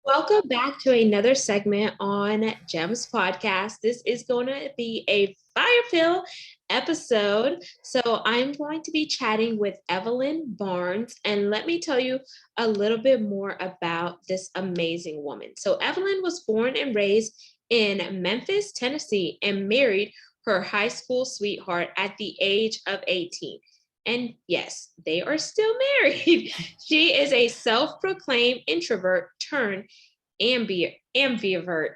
Welcome back to another segment on Gems Podcast. This is going to be a fire pill episode. So, I'm going to be chatting with Evelyn Barnes, and let me tell you a little bit more about this amazing woman. So, Evelyn was born and raised in Memphis, Tennessee, and married her high school sweetheart at the age of 18. And yes, they are still married. She is a self proclaimed introvert turned ambivert.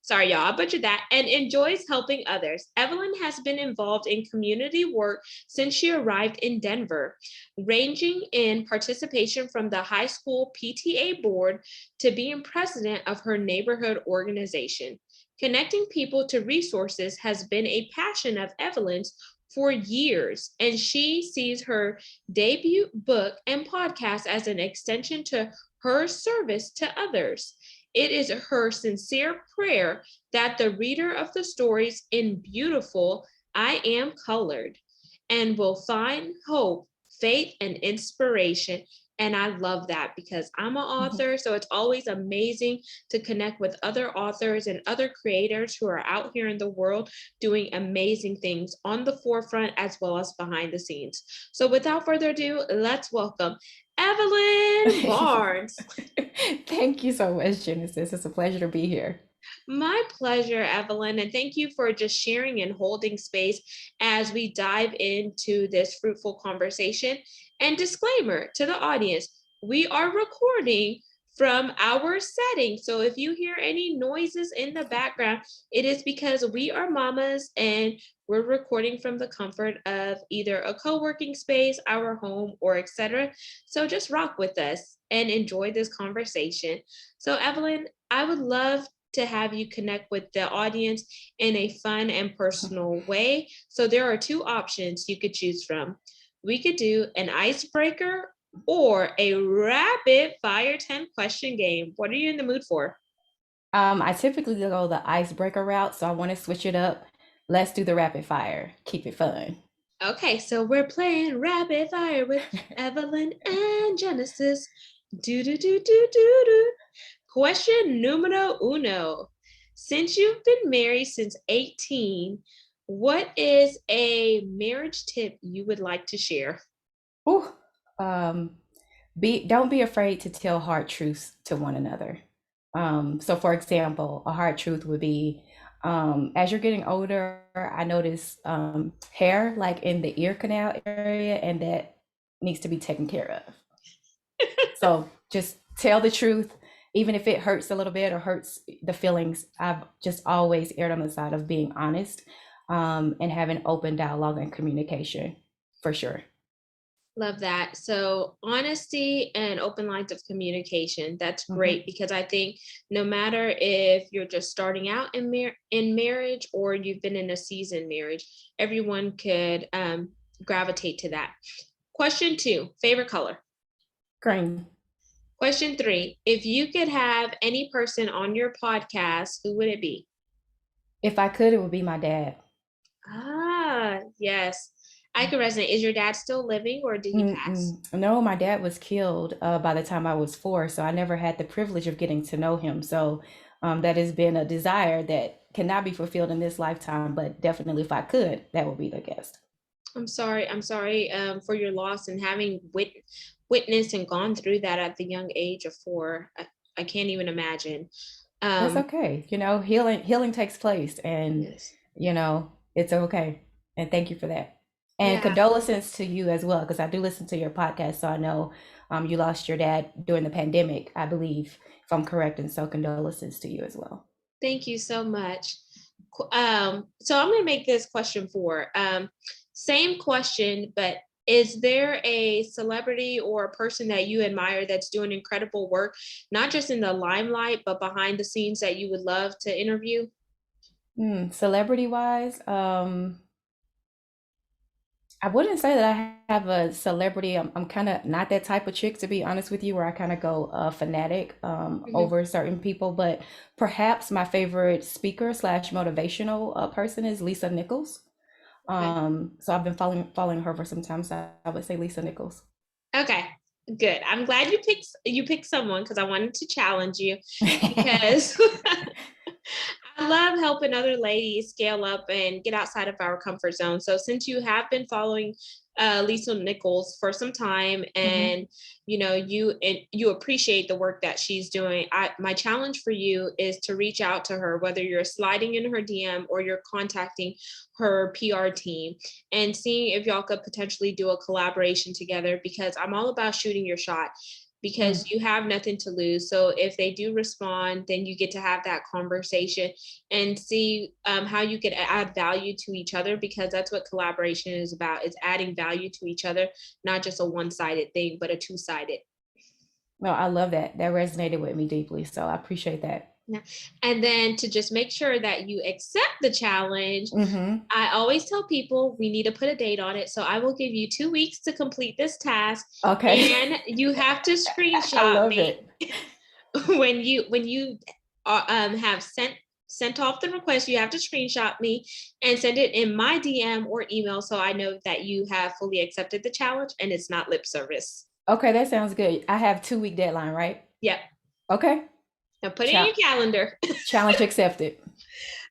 Sorry, y'all, I butchered that. And enjoys helping others. Evelyn has been involved in community work since she arrived in Denver, ranging in participation from the high school PTA board to being president of her neighborhood organization. Connecting people to resources has been a passion of Evelyn's for years, and she sees her debut book and podcast as an extension to her service to others. It is her sincere prayer that the reader of the stories in Beautiful, I Am Colored, and will find hope, faith, and inspiration. And I love that because I'm an author. So it's always amazing to connect with other authors and other creators who are out here in the world doing amazing things on the forefront as well as behind the scenes. So without further ado, let's welcome Evelyn Barnes. Thank you so much, Genesis. It's a pleasure to be here. My pleasure, Evelyn. And thank you for just sharing and holding space as we dive into this fruitful conversation. And disclaimer to the audience, we are recording from our setting. So if you hear any noises in the background, it is because we are mamas and we're recording from the comfort of either a co-working space, our home, or etc. So just rock with us and enjoy this conversation. So Evelyn, I would love to have you connect with the audience in a fun and personal way. So there are two options you could choose from. We could do an icebreaker or a rapid fire 10 question game. What are you in the mood for? I typically go the icebreaker route, so I want to switch it up. Let's do the rapid fire. Keep it fun. Okay, so we're playing rapid fire with Evelyn and Genesis. Do do do do do do. Question numero uno. Since you've been married since 18, what is a marriage tip you would like to share? Ooh, um, don't be afraid to tell hard truths to one another. So for example, a hard truth would be, as you're getting older, I notice hair like in the ear canal area, and that needs to be taken care of. So just tell the truth, even if it hurts a little bit or hurts the feelings. I've just always erred on the side of being honest, and having open dialogue and communication for sure. Love that. So, honesty and open lines of communication. That's Hmm. great because I think no matter if you're just starting out in marriage or you've been in a seasoned marriage, everyone could gravitate to that. Question two, favorite color. Green. Question three, if you could have any person on your podcast, who would it be? If I could, it would be my dad. Yes, I can resonate. Is your dad still living or did he pass? Mm-mm. No, my dad was killed by the time I was 4, so I never had the privilege of getting to know him. So that has been a desire that cannot be fulfilled in this lifetime, but definitely if I could, that would be the guest. I'm sorry for your loss and having witnessed and gone through that at the young age of 4. I can't even imagine. That's Um, okay. Healing takes place, and yes. it's okay. And thank you for that. And Yeah. condolences to you as well, because I do listen to your podcast, so I know you lost your dad during the pandemic, I believe, if I'm correct. And so condolences to you as well. Thank you so much. So I'm going to make this question 4. Same question, but is there a celebrity or a person that you admire that's doing incredible work, not just in the limelight, but behind the scenes that you would love to interview? Celebrity wise, I wouldn't say that I have a celebrity. I'm kind of not that type of chick, to be honest with you, where I kind of go fanatic Mhm. over certain people. But perhaps my favorite speaker slash motivational person is Lisa Nichols. Okay. So I've been following her for some time. So I would say Lisa Nichols. Okay. Good. I'm glad you picked someone because I wanted to challenge you because I love helping other ladies scale up and get outside of our comfort zone. So since you have been following Lisa Nichols for some time, Mhm. and you appreciate the work that she's doing, my challenge for you is to reach out to her, whether you're sliding in her DM or you're contacting her PR team and seeing if y'all could potentially do a collaboration together, because I'm all about shooting your shot, Mm. because you have nothing to lose. So if they do respond, then you get to have that conversation and see how you could add value to each other, because that's what collaboration is about, is adding value to each other, not just a one-sided thing, but a two-sided. No, I love that. That resonated with me deeply. So I appreciate that. Yeah. And then to just make sure that you accept the challenge, Hmm. I always tell people we need to put a date on it. So I will give you 2 weeks to complete this task, Okay. and you have to I screenshot love me it. when you have sent off the request. You have to screenshot me and send it in my DM or email, so I know that you have fully accepted the challenge and it's not lip service. Okay, that sounds good. I have 2 week deadline, right? Yep. Okay. Now put it in Chal your calendar. Challenge accepted.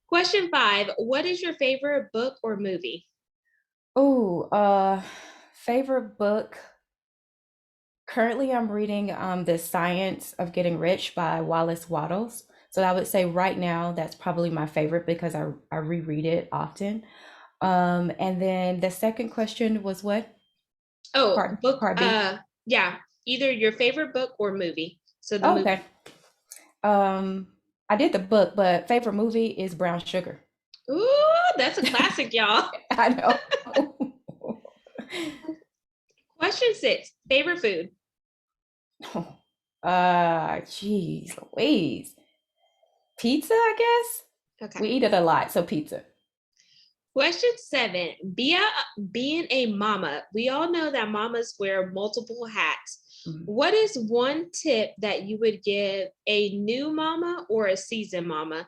Question 5: what is your favorite book or movie? Oh, favorite book. Currently, I'm reading The Science of Getting Rich by Wallace Wattles. So I would say right now that's probably my favorite because I reread it often. And then the second question was what? Oh, Part book. part B. Yeah, either your favorite book or movie. So the Oh, movie. okay. Um, I did the book, but favorite movie is Brown Sugar. Ooh, that's a classic, y'all. I know. Question 6: favorite food. Geez, Louise. Pizza, I guess. Okay. We eat it a lot, so pizza. Question 7: being a mama. We all know that mamas wear multiple hats. Mhm. What is one tip that you would give a new mama or a seasoned mama?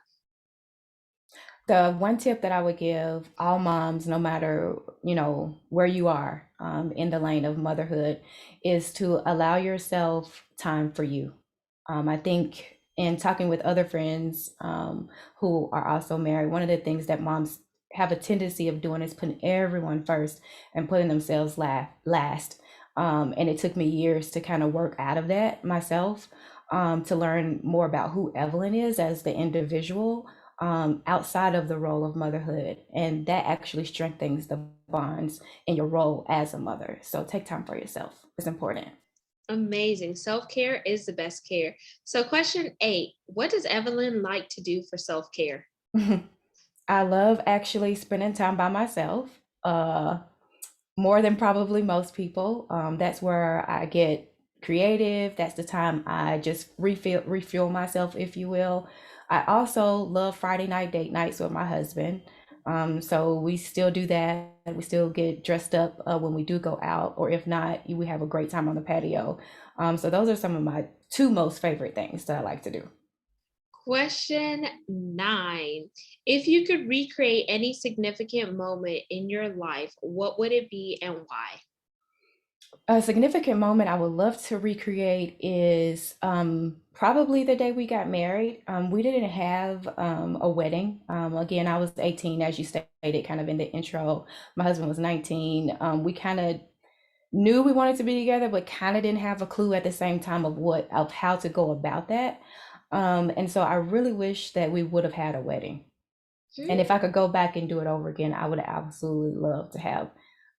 The one tip that I would give all moms, no matter, where you are in the lane of motherhood, is to allow yourself time for you. I think in talking with other friends who are also married, one of the things that moms have a tendency of doing is putting everyone first and putting themselves last. And it took me years to kind of work out of that myself, to learn more about who Evelyn is as the individual, outside of the role of motherhood. And that actually strengthens the bonds in your role as a mother. So take time for yourself. It's important. Amazing. Self-care is the best care. So question 8: what does Evelyn like to do for self-care? I love actually spending time by myself, more than probably most people. That's where I get creative. That's the time I just refuel myself, if you will. I also love Friday night date nights with my husband. So we still do that. We still get dressed up when we do go out, or if not, we have a great time on the patio. So those are some of my two most favorite things that I like to do. Question 9: if you could recreate any significant moment in your life, what would it be and why? A significant moment I would love to recreate is probably the day we got married. We didn't have a wedding. Again, I was 18, as you stated, kind of in the intro. My husband was 19. We kind of knew we wanted to be together, but kind of didn't have a clue at the same time of how to go about that. And so I really wish that we would have had a wedding. And if Hmm. I could go back and do it over again, I would absolutely love to have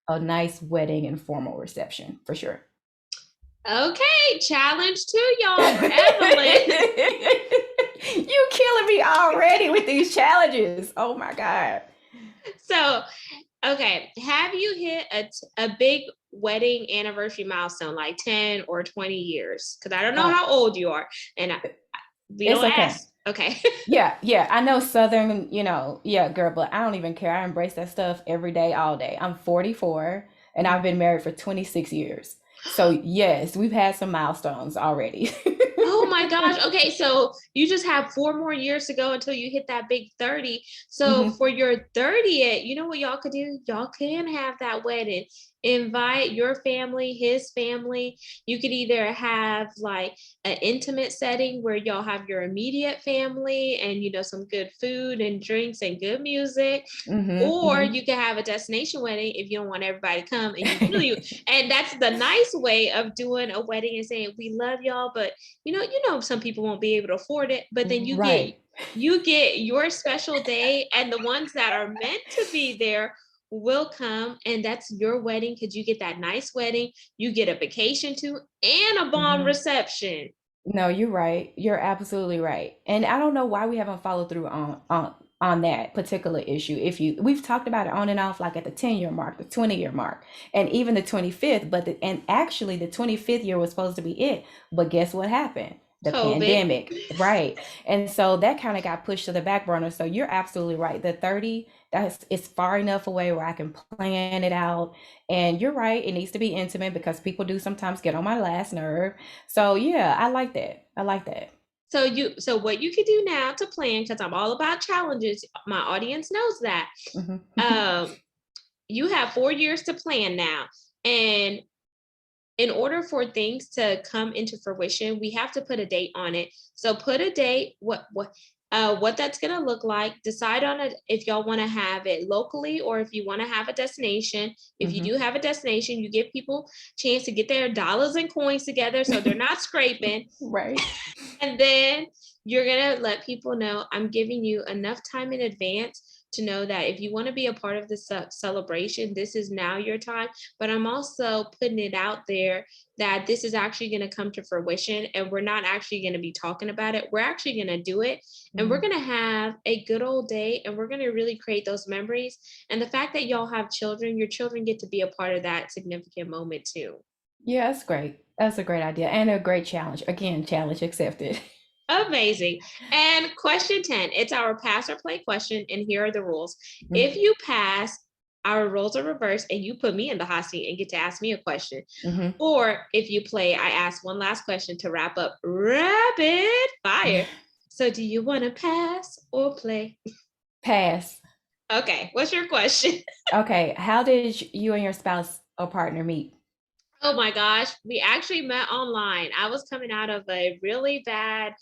a nice wedding and formal reception for sure. Okay, challenge 2, You y'all, for Evelyn. killing me already with these challenges. Oh my God. So, okay, have you hit a big wedding anniversary milestone, like 10 or 20 years? Because I don't know Uh, how old you are, and we it's don't okay. ask. Okay. Yeah, yeah. I know Southern, yeah, girl, but I don't even care. I embrace that stuff every day, all day. I'm 44 and I've been married for 26 years. So, yes, we've had some milestones already. Oh my gosh. Okay, so you just have 4 more years to go until you hit that big 30. So Hmm. for your 30th, you know what y'all could do? Y'all can have that wedding invite your family, his family. You could either have like an intimate setting where y'all have your immediate family and, some good food and drinks and good music. Or you can have a destination wedding if you don't want everybody to come and and that's the nice way of doing a wedding and saying, we love y'all, but some people won't be able to afford it, but then Right. you get your special day, and the ones that are meant to be there will come, and that's your wedding because you get that nice wedding, you get a vacation too, and a bomb reception. No, you're right. You're absolutely right. And I don't know why we haven't followed through on that particular issue. We've talked about it on and off, like at the 10-year mark, the 20-year mark, and even the 25th, and actually the 25th year was supposed to be it. But guess what happened? The COVID. pandemic, right? And so that kind of got pushed to the back burner. So you're absolutely right. The 30, it's far enough away where I can plan it out. And you're right, it needs to be intimate because people do sometimes get on my last nerve. So yeah, I like that. I like that. So what you could do now to plan, because I'm all about challenges, my audience knows that. Mm-hmm. You have 4 years to plan now. And in order for things to come into fruition, we have to put a date on it. So put a date, what that's going to look like. Decide on it if y'all want to have it locally or if you want to have a destination. If you do have a destination, you give people a chance to get their dollars and coins together so they're not scraping. Right. And then you're going to let people know, I'm giving you enough time in advance to know that if you want to be a part of the celebration, this is now your time. But I'm also putting it out there that this is actually going to come to fruition, and we're not actually going to be talking about it. We're actually going to do it, and we're going to have a good old day, and we're going to really create those memories. And the fact that y'all have children, your children get to be a part of that significant moment too. Yeah, that's great. That's a great idea and a great challenge. Again, challenge accepted. Amazing. And question 10, it's our pass or play question. And here are the rules. If Mhm. you pass, our roles are reversed and you put me in the hot seat and get to ask me a question. Mhm. Or if you play, I ask one last question to wrap up rapid fire. So do you want to pass or play? Pass. Okay, what's your question? Okay, how did you and your spouse or partner meet? Oh my gosh, we actually met online. I was coming out of a really bad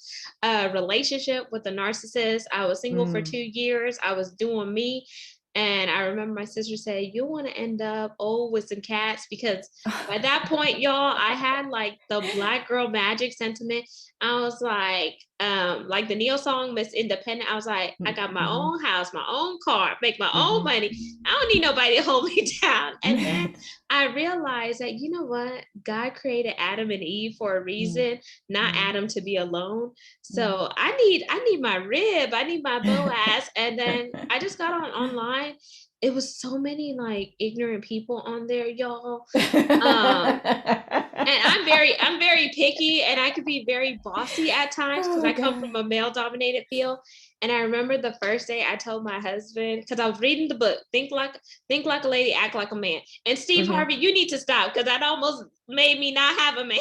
relationship with a narcissist. I was single for Mm. 2 years. I was doing me. And I remember my sister said, you want to end up old with some cats, because by that point, y'all, I had like the black girl magic sentiment. I was like the Neo song Miss Independent. I was like, I got my Mhm. own house, my own car, make my own Mhm. money. I don't need nobody to hold me down. And then I realized that, you know what? God created Adam and Eve for a Mm. reason, not Mm. Adam to be alone. Mm. So I need my rib, I need my Boaz. And then I just got online. It was so many like ignorant people on there, y'all. And I'm very picky, and I could be very bossy at times because Oh I come from God. a male dominated field. And I remember the first day I told my husband, because I was reading the book, think like a lady, act like a man. And Steve Mhm. Harvey, you need to stop because that almost made me not have a man.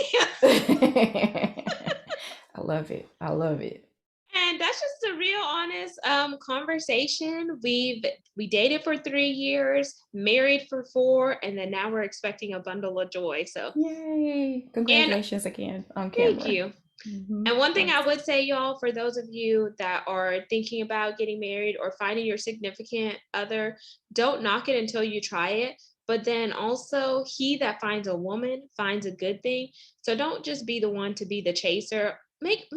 I love it. I love it. And that's just a real honest conversation. We dated for 3 years, married for 4, and then now we're expecting a bundle of joy. So, Yay. and Congratulations again on thank camera. you. Mhm. And one thing I Awesome. would say, y'all, for those of you that are thinking about getting married or finding your significant other, don't knock it until you try it. But then also, he that finds a woman finds a good thing. So don't just be the one to be the chaser. Make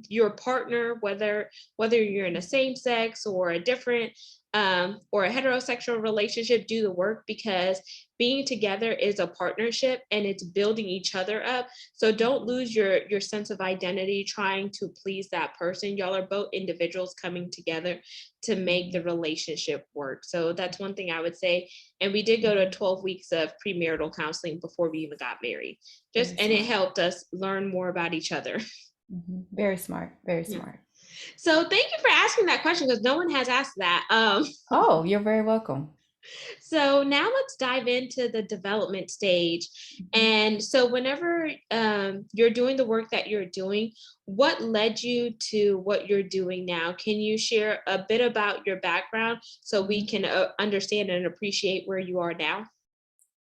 your partner, whether you're in a same sex or a different or a heterosexual relationship, do the work, because being together is a partnership and it's building each other up. So don't lose your sense of identity trying to please that person. Y'all are both individuals coming together to make the Mhm. relationship work. So that's one thing I would say. And we did go to Mhm. 12 weeks of premarital counseling before we even got married. Very And it smart. helped us learn more about each other. Very smart. Very Yeah. smart. So thank you for asking that question, because no one has asked that. Oh, you're very welcome. So now let's dive into the development stage. Mhm. And so whenever you're doing the work that you're doing, what led you to what you're doing now? Can you share a bit about your background so we Mhm. can understand and appreciate where you are now?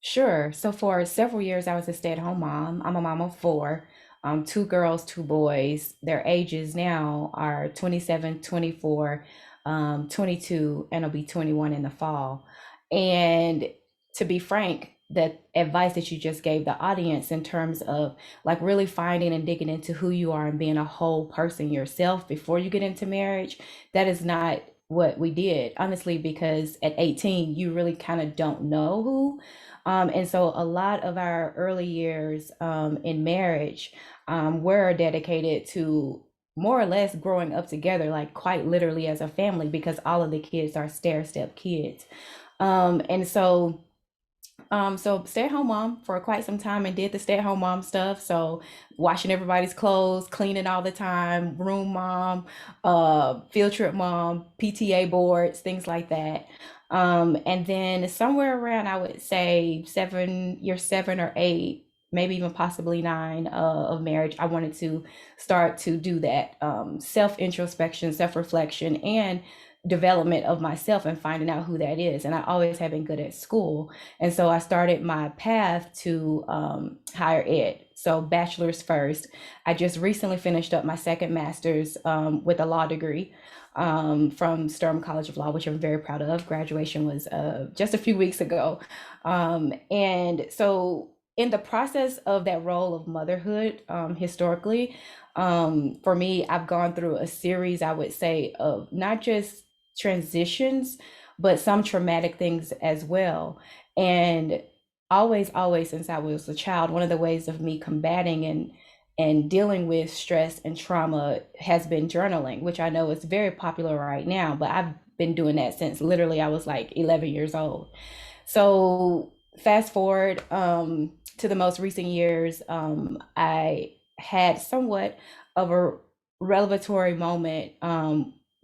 Sure. So for several years, I was a stay-at-home mom. I'm a mom of four, two girls, two boys. Their ages now are 27, 24, 22, and will be 21 in the fall. And to be frank, the advice that you just gave the audience in terms of like really finding and digging into who you are and being a whole person yourself before you get into marriage, that is not what we did, honestly, because at 18, you really kind of don't know who. And so a lot of our early years in marriage were dedicated to more or less growing up together, like quite literally as a family, because all of the kids are stair step kids. And so stay at home mom for quite some time and did the stay at home mom stuff. So washing everybody's clothes, cleaning all the time, room mom, field trip mom, PTA boards, things like that. And then somewhere around, I would say year 7 or 8, maybe even possibly 9 of marriage, I wanted to start to do that self introspection, self reflection, and development of myself and finding out who that is. And I always have been good at school. And so I started my path to higher ed. So bachelor's first. I just recently finished up my second master's with a law degree from Sturm College of Law, which I'm very proud of. Graduation was just a few weeks ago. And so in the process of that role of motherhood, historically, for me, I've gone through a series, I would say, of not just transitions, but some traumatic things as well. And always, since I was a child, one of the ways of me combating and dealing with stress and trauma has been journaling, which I know is very popular right now, but I've been doing that since literally I was like 11 years old. So fast forward to the most recent years, I had somewhat of a revelatory moment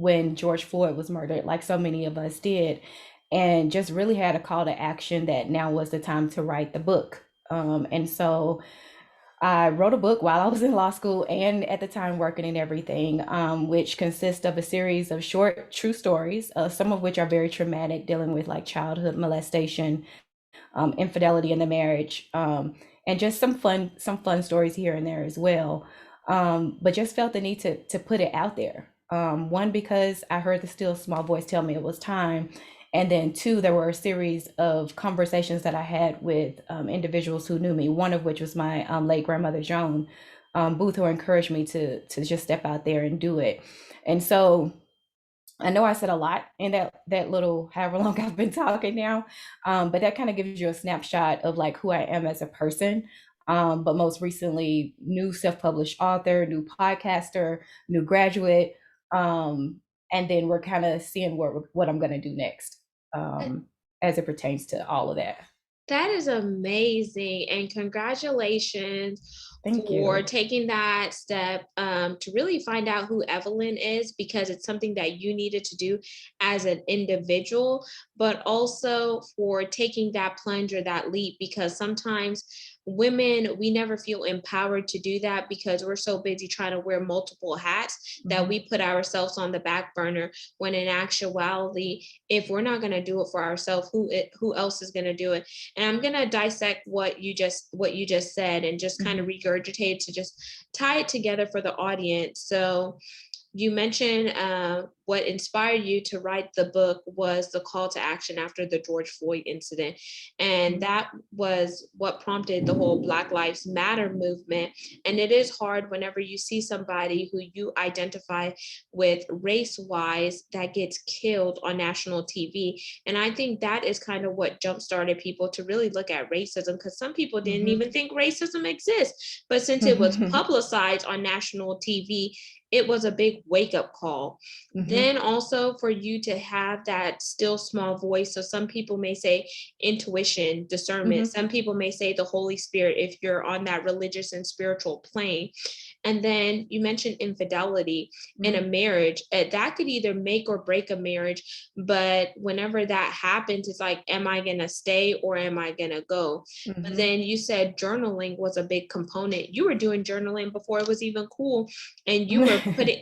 when George Floyd was murdered, like so many of us did, and just really had a call to action that now was the time to write the book. And so I wrote a book while I was in law school and at the time working and everything, which consists of a series of short, true stories, some of which are very traumatic, dealing with like childhood molestation, infidelity in the marriage, and just some fun stories here and there as well. But just felt the need to put it out there. One, because I heard the still small voice tell me it was time, and then two, there were a series of conversations that I had with individuals who knew me. One of which was my late grandmother Joan Booth, who encouraged me to just step out there and do it. And so I know I said a lot in that little however long I've been talking now, but that kind of gives you a snapshot of like who I am as a person. But most recently, new self-published author, new podcaster, new graduate, and then we're kind of seeing what I'm going to do next as it pertains to all of that. That is amazing. And congratulations Thank for you. taking that step to really find out who Evelyn is, because it's something that you needed to do as an individual, but also for taking that plunge or that leap, because sometimes women, we never feel empowered to do that because we're so busy trying to wear multiple hats that Mhm. we put ourselves on the back burner, when in actuality, if we're not going to do it for ourselves, who else is going to do it? And I'm going to dissect what you just said and just kind of Mhm. regurgitate to just tie it together for the audience. So you mentioned what inspired you to write the book was the call to action after the George Floyd incident. And Mhm. that was what prompted the whole Black Lives Matter movement. And it is hard whenever you see somebody who you identify with race wise that gets killed on national TV. And I think that is kind of what jump started people to really look at racism, because some people didn't Mhm. even think racism exists. But since it was publicized on national TV, it was a big wake up call. Mhm. Then also for you to have that still small voice. So some people may say intuition, discernment. Mhm. Some people may say the Holy Spirit if you're on that religious and spiritual plane. And then you mentioned infidelity in a Mhm. marriage. That could either make or break a marriage. But whenever that happens, it's like, am I going to stay or am I going to go? But Mhm. then you said journaling was a big component. You were doing journaling before it was even cool. And you were putting,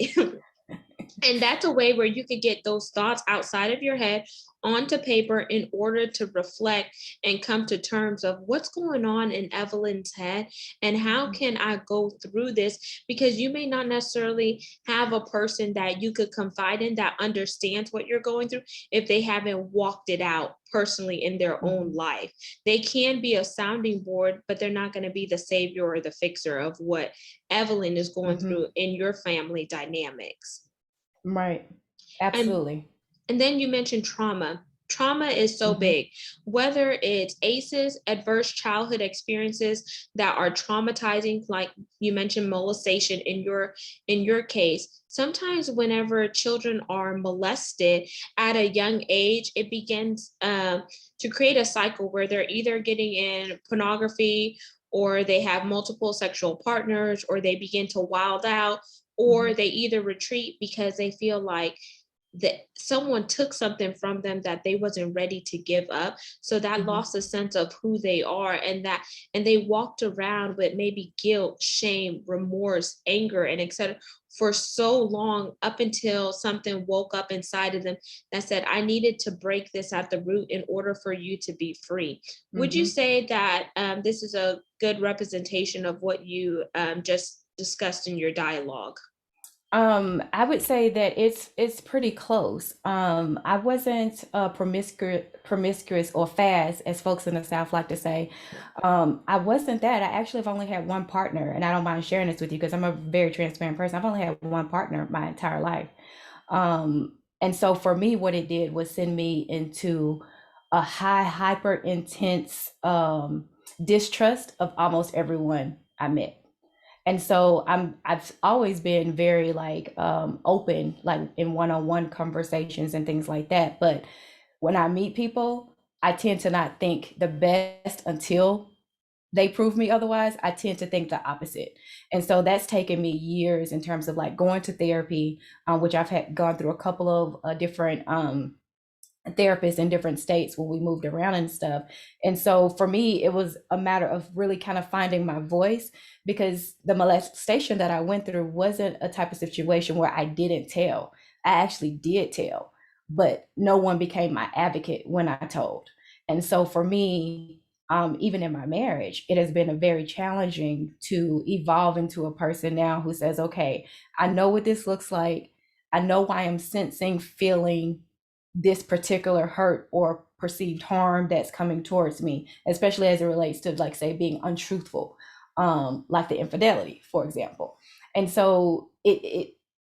and that's a way where you could get those thoughts outside of your head onto paper in order to reflect and come to terms of what's going on in Evelyn's head and how Mhm. can I go through this, because you may not necessarily have a person that you could confide in that understands what you're going through if they haven't walked it out personally in their own Mhm. life. They can be a sounding board, but they're not going to be the savior or the fixer of what Evelyn is going Mhm. through in your family dynamics. Right. And Absolutely. and then you mentioned trauma. Trauma is so Mhm. big, whether it's ACEs, adverse childhood experiences that are traumatizing, like you mentioned molestation in your case. Sometimes whenever children are molested at a young age, it begins to create a cycle where they're either getting in pornography, or they have multiple sexual partners, or they begin to wild out, or Mhm. they either retreat because they feel like that someone took something from them that they wasn't ready to give up, so that Mhm. lost a sense of who they are, and they walked around with maybe guilt, shame, remorse, anger, and etc. for so long, up until something woke up inside of them that said, I needed to break this at the root in order for you to be free. Would you Mhm. say that this is a good representation of what you just discussed in your dialogue? I would say that it's pretty close. I wasn't promiscuous or fast, as folks in the South like to say. I wasn't that. I actually have only had one partner, and I don't mind sharing this with you because I'm a very transparent person. I've only had one partner my entire life. And so for me, what it did was send me into a hyper intense distrust of almost everyone I met. And so I've always been very like open, like in one-on-one conversations and things like that. But when I meet people, I tend to not think the best until they prove me otherwise. I tend to think the opposite. And so that's taken me years in terms of like going to therapy, which I've had gone through a couple of different therapists in different states when we moved around and stuff. And so for me, it was a matter of really kind of finding my voice, because the molestation that I went through wasn't a type of situation where I didn't tell. I actually did tell, but no one became my advocate when I told. And so for me, even in my marriage, it has been a very challenging to evolve into a person now who says, okay, I know what this looks like. I know why I'm sensing, feeling this particular hurt or perceived harm that's coming towards me, especially as it relates to, like, say, being untruthful, like the infidelity, for example. And so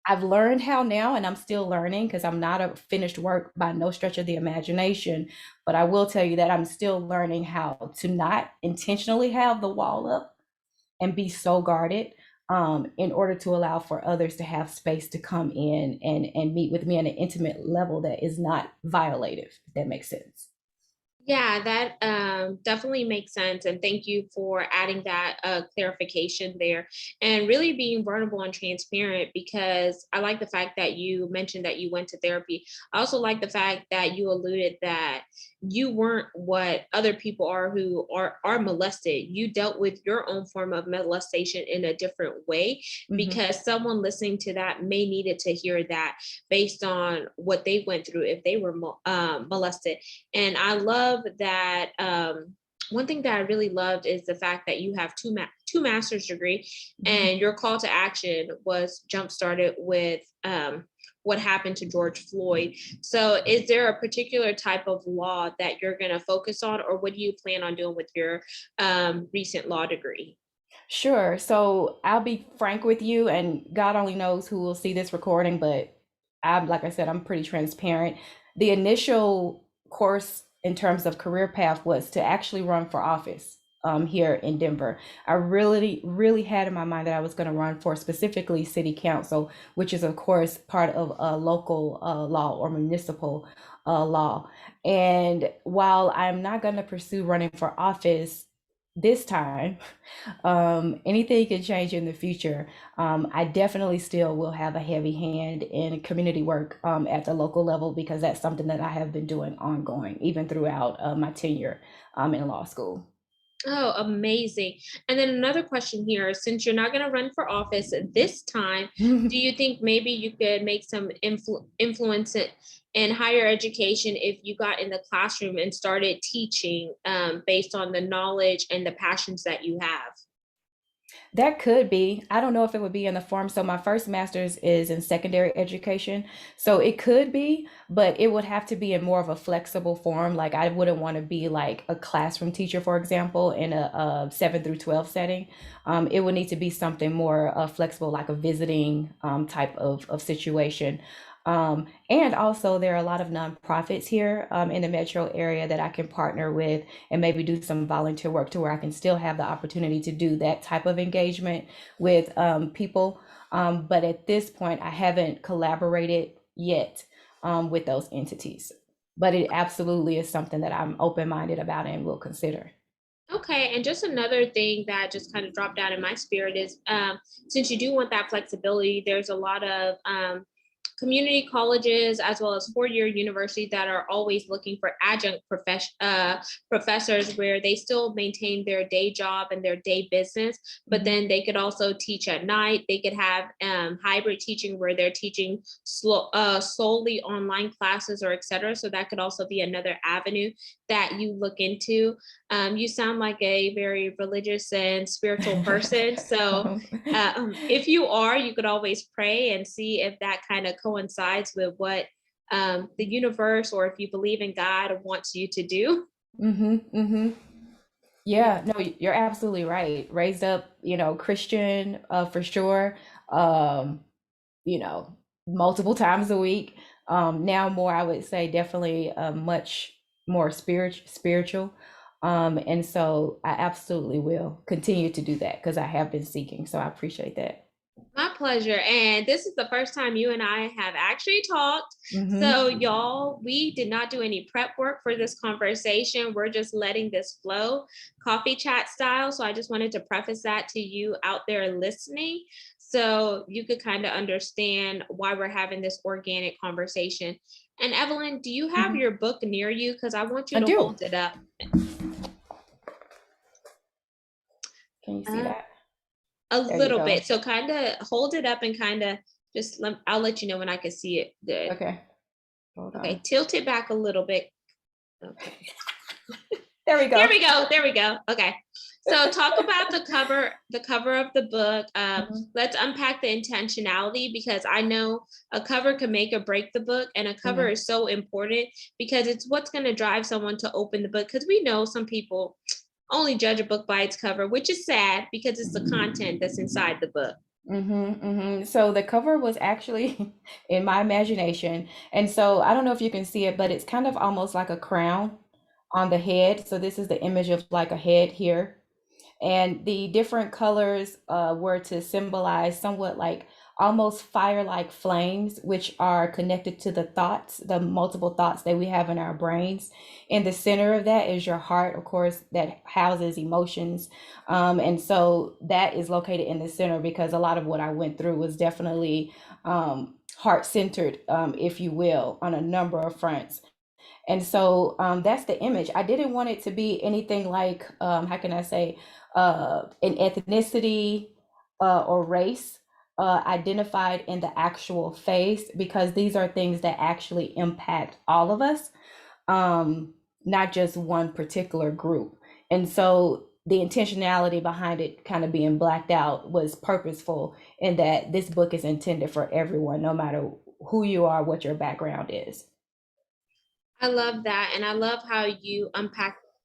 I've learned how now, and I'm still learning because I'm not a finished work by no stretch of the imagination. But I will tell you that I'm still learning how to not intentionally have the wall up and be so guarded, in order to allow for others to have space to come in and meet with me at an intimate level that is not violative, if that makes sense. Yeah, that definitely makes sense. And thank you for adding that clarification there and really being vulnerable and transparent, because I like the fact that you mentioned that you went to therapy. I also like the fact that you alluded that you weren't what other people are who are molested. You dealt with your own form of molestation in a different way, Hmm. because someone listening to that may needed to hear that based on what they went through if they were molested. And I love that. One thing that I really loved is the fact that you have two master's degree, Hmm. and your call to action was jump started with what happened to George Floyd. So, is there a particular type of law that you're going to focus on, or what do you plan on doing with your recent law degree? Sure. So I'll be frank with you, and God only knows who will see this recording, but like I said, I'm pretty transparent. The initial course in terms of career path was to actually run for office, here in Denver. I really, really had in my mind that I was going to run for specifically city council, which is, of course, part of a local law or municipal law. And while I'm not going to pursue running for office this time, anything can change in the future. I definitely still will have a heavy hand in community work, at the local level, because that's something that I have been doing ongoing, even throughout my tenure, in law school. Oh, amazing. And then another question here, since you're not going to run for office this time, do you think maybe you could make some influence in higher education if you got in the classroom and started teaching based on the knowledge and the passions that you have? That could be. I don't know if it would be in the form. So my first master's is in secondary education. So it could be, but it would have to be in more of a flexible form. Like I wouldn't want to be like a classroom teacher, for example, in a 7 through 12 setting. It would need to be something more flexible, like a visiting type of situation. And also, there are a lot of nonprofits here in the metro area that I can partner with and maybe do some volunteer work to where I can still have the opportunity to do that type of engagement with people. But at this point, I haven't collaborated yet with those entities. But it absolutely is something that I'm open minded about and will consider. Okay, and just another thing that just kind of dropped out in my spirit is since you do want that flexibility, there's a lot of community colleges as well as four-year universities that are always looking for professors where they still maintain their day job and their day business, but Mhm. then they could also teach at night. They could have hybrid teaching where they're teaching solely online classes or etc. So that could also be another avenue that you look into. You sound like a very religious and spiritual person. So if you are, you could always pray and see if that kind of coincides with what the universe or if you believe in God wants you to do. Mm-hmm, mm-hmm. Yeah. Yeah, no, you're absolutely right. Raised up, Christian, for sure. Um, Multiple times a week. Now more, I would say definitely much more spiritual. And so I absolutely will continue to do that because I have been seeking. So I appreciate that. My pleasure. And this is the first time you and I have actually talked. So, Mm-hmm. y'all, we did not do any prep work for this conversation. We're just letting this flow, coffee chat style. So, I just wanted to preface that to you out there listening so you could kind of understand why we're having this organic conversation. And, Evelyn, do you have Hmm. your book near you? Because I want you I to do. hold it up. Can you see Uh, that? a There you little go. bit. So, kind of hold it up and kind of I'll let you know when I can see it good. Okay. Hold Okay, on. tilt it back a little bit. Okay. There we There go. we go. There we go. Okay. So talk about the cover of the book. Hmm. Let's unpack the intentionality because I know a cover can make or break the book, and a cover Hmm. is so important because it's what's going to drive someone to open the book. Because we know some people only judge a book by its cover, which is sad because it's the content that's inside the book. So the cover was actually in my imagination. And so I don't know if you can see it, but it's kind of almost like a crown on the head. So this is the image of like a head here. And the different colors were to symbolize somewhat like almost fire-like flames, which are connected to the thoughts, the multiple thoughts that we have in our brains. In the center of that is your heart, of course, that houses emotions. And so that is located in the center because a lot of what I went through was definitely heart-centered, if you will, on a number of fronts. And so that's the image. I didn't want it to be anything like, how can I say, an ethnicity or race identified in the actual face, because these are things that actually impact all of us, not just one particular group. And so the intentionality behind it kind of being blacked out was purposeful in that this book is intended for everyone, no matter who you are, what your background is. I love that. And I love how you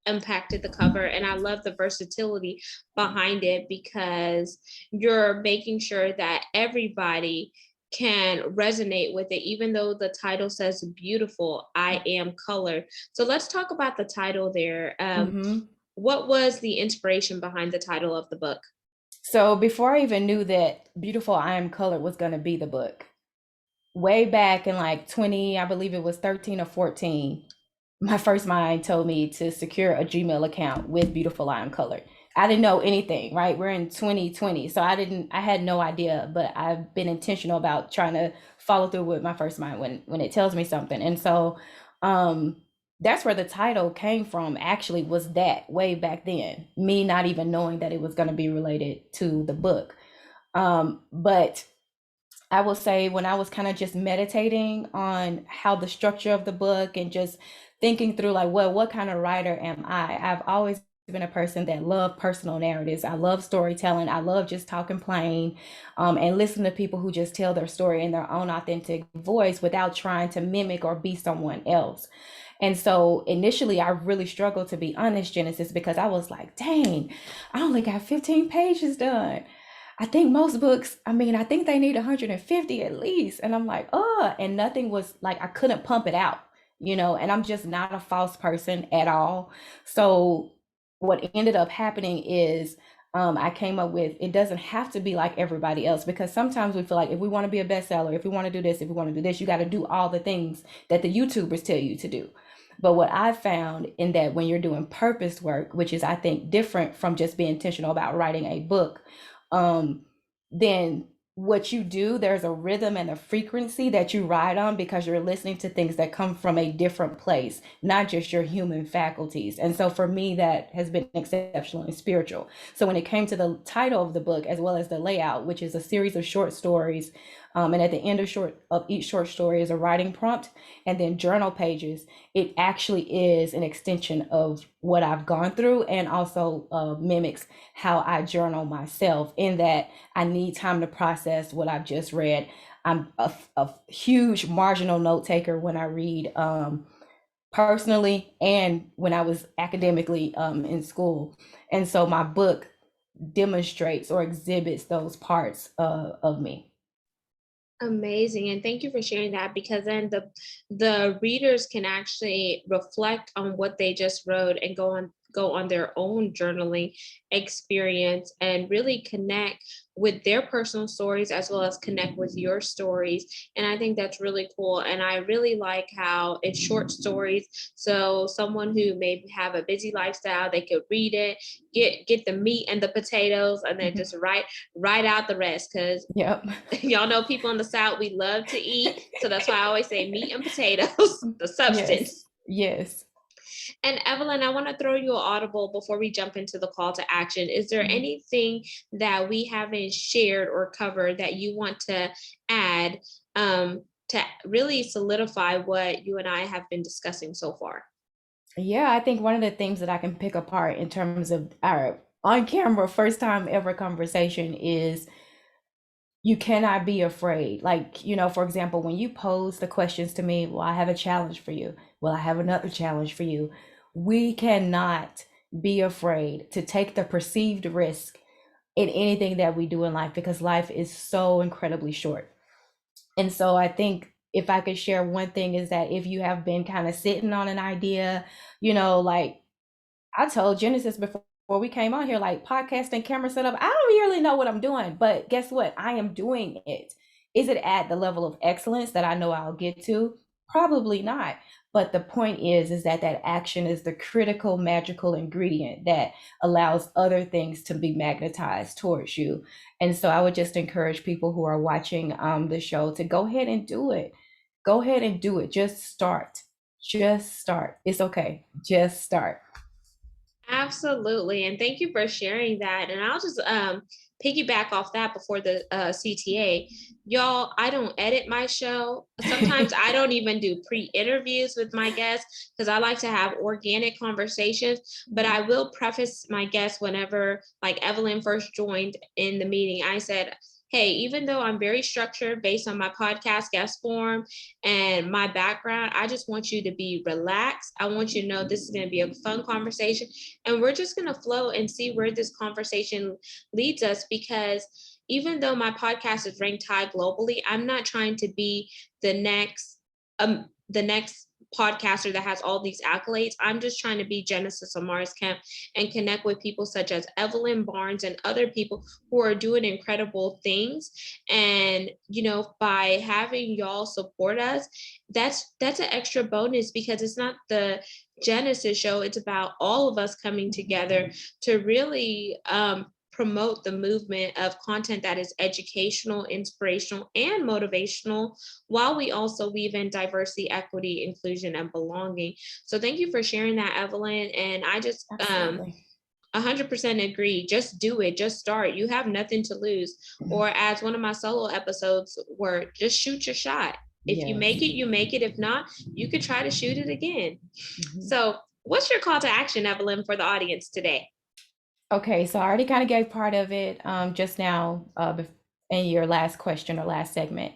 impacted the cover. And I love the versatility behind it because you're making sure that everybody can resonate with it, even though the title says beautiful, I am color. So let's talk about the title there. Hmm. What was the inspiration behind the title of the book? So before I even knew that Beautiful I Am Colored was going to be the book, way back in like 20, I believe it was 13 or 14, my first mind told me to secure a Gmail account with Beautiful I Am Colored. I didn't know anything, right? We're in 2020. So I had no idea, but I've been intentional about trying to follow through with my first mind when it tells me something. And so that's where the title came from, actually, was that way back then, me not even knowing that it was going to be related to the book. But I will say, when I was kind of just meditating on how the structure of the book and just thinking through, like, well, what kind of writer am I? I've always been a person that loved personal narratives. I love storytelling. I love just talking plain, and listen to people who just tell their story in their own authentic voice without trying to mimic or be someone else. And so initially, I really struggled, to be honest, Genesis, because I was like, dang, I only got 15 pages done. I think most books, I mean, I think they need 150 at least. And I'm like, oh, and nothing was like, I couldn't pump it out, and I'm just not a false person at all. So what ended up happening is, I came up with, it doesn't have to be like everybody else, because sometimes we feel like if we want to be a bestseller, if we want to do this, if we want to do this, you got to do all the things that the YouTubers tell you to do. But what I found in that, when you're doing purpose work, which is, I think, different from just being intentional about writing a book, um, then what you do, there's a rhythm and a frequency that you ride on, because you're listening to things that come from a different place, not just your human faculties. And so for me, that has been exceptionally spiritual. So when it came to the title of the book, as well as the layout, which is a series of short stories, and at the end of each short story is a writing prompt, and then journal pages, it actually is an extension of what I've gone through, and also mimics how I journal myself, in that I need time to process what I've just read. I'm a huge marginal note taker when I read, personally, and when I was academically, in school. And so my book demonstrates or exhibits those parts of me. Amazing. And thank you for sharing that, because then the readers can actually reflect on what they just wrote and go on their own journaling experience and really connect with their personal stories as well as connect with your stories. And I think that's really cool. And I really like how it's short stories. So someone who may have a busy lifestyle, they could read it, get the meat and the potatoes, and then just write out the rest. Because Yep. y'all know people in the South, we love to eat. So that's why I always say meat and potatoes, the Yes. substance. Yes. And Evelyn, I want to throw you an audible before we jump into the call to action. Is there Mhm. anything that we haven't shared or covered that you want to add, to really solidify what you and I have been discussing so far? Yeah, I think one of the things that I can pick apart in terms of our on camera first time ever conversation is, you cannot be afraid. Like, for example, when you pose the questions to me, well, I have a challenge for you. Well, I have another challenge for you. We cannot be afraid to take the perceived risk in anything that we do in life, because life is so incredibly short. And so I think, if I could share one thing, is that if you have been kind of sitting on an idea, like I told Genesis before we came on here, like, podcast and camera setup, I don't really know what I'm doing, but guess what? I am doing it. Is it at the level of excellence that I know I'll get to? Probably not. But the point is that that action is the critical magical ingredient that allows other things to be magnetized towards you. And so I would just encourage people who are watching the show to go ahead and do it. Go ahead and do it. Just start. Just start. It's okay. Just start. Absolutely. And thank you for sharing that. And I'll just piggyback off that before the CTA. Y'all, I don't edit my show. Sometimes I don't even do pre-interviews with my guests because I like to have organic conversations. But I will preface my guests whenever, like Evelyn first joined in the meeting, I said, hey, even though I'm very structured based on my podcast guest form and my background, I just want you to be relaxed. I want you to know this is going to be a fun conversation, and we're just going to flow and see where this conversation leads us. Because even though my podcast is ranked high globally, I'm not trying to be the next podcaster that has all these accolades. I'm just trying to be Genesis Amaris Kemp and connect with people such as Evelyn Barnes and other people who are doing incredible things. And by having y'all support us, that's an extra bonus, because it's not the Genesis show. It's about all of us coming together to really promote the movement of content that is educational, inspirational, and motivational, while we also weave in diversity, equity, inclusion, and belonging. So thank you for sharing that, Evelyn. And I just Absolutely. 100% agree. Just do it. Just start. You have nothing to lose. Or as one of my solo episodes were, just shoot your shot. If you make Yes. it, you make it. If not, you could try to shoot it again. Mhm. So what's your call to action, Evelyn, for the audience today? Okay, so I already kind of gave part of it just now in your last question or last segment.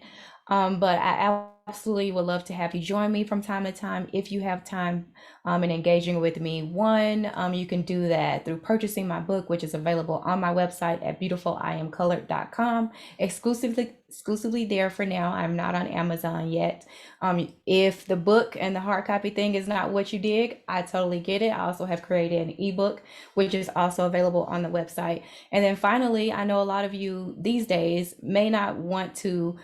But I absolutely would love to have you join me from time to time if you have time and engaging with me. One, you can do that through purchasing my book, which is available on my website at beautifuliamcolored.com, exclusively there for now. I'm not on Amazon yet. If the book and the hard copy thing is not what you dig, I totally get it. I also have created an ebook, which is also available on the website. And then finally, I know a lot of you these days may not want to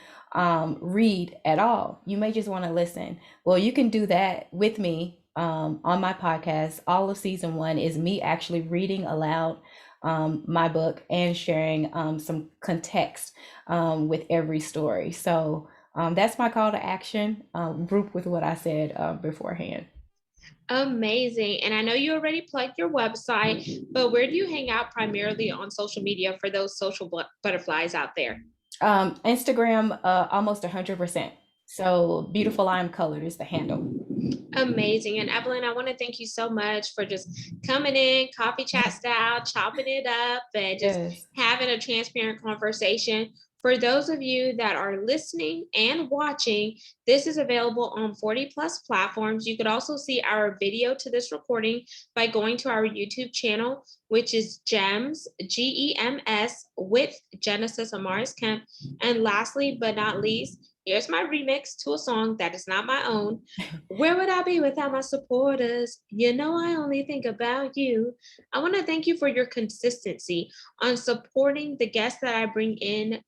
read at all. You may just want to listen. Well, you can do that with me on my podcast. All of season one is me actually reading aloud my book and sharing some context with every story. So that's my call to action, group with what I said beforehand. Amazing. And I know you already plugged your website, but where do you hang out primarily on social media for those social butterflies out there? Instagram, almost 100%. So beautiful I am colored is the handle. Amazing. And Evelyn, I want to thank you so much for just coming in, coffee chat style, chopping it up, and just Yes. having a transparent conversation. For those of you that are listening and watching, this is available on 40 plus platforms. You could also see our video to this recording by going to our YouTube channel, which is GEMS, GEMS, with Genesis Amaris Kemp. And lastly, but not least, here's my remix to a song that is not my own. Where would I be without my supporters? You know, I only think about you. I want to thank you for your consistency on supporting the guests that I bring in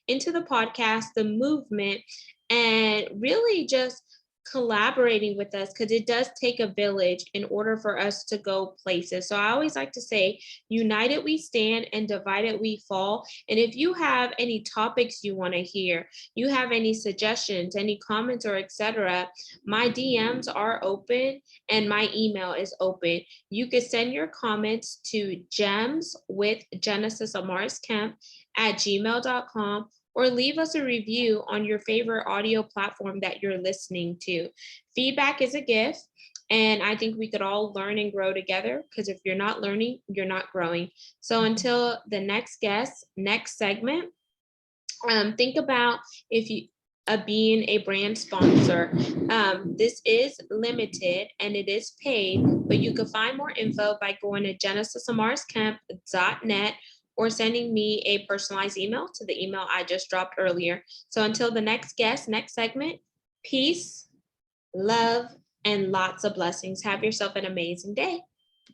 into the podcast, the movement, and really just collaborating with us, because it does take a village in order for us to go places. So I always like to say, united we stand and divided we fall. And if you have any topics you want to hear, you have any suggestions, any comments, or etc., my DMs are open and my email is open. You can send your comments to gems with Genesis Amaris Kemp at gmail.com, or leave us a review on your favorite audio platform that you're listening to. Feedback is a gift, and I think we could all learn and grow together, because if you're not learning, you're not growing. So until the next guest, next segment, think about if you being a brand sponsor. This is limited and it is paid, but you can find more info by going to genesisamariscamp.net or sending me a personalized email to the email I just dropped earlier. So until the next guest, next segment, peace, love, and lots of blessings. Have yourself an amazing day.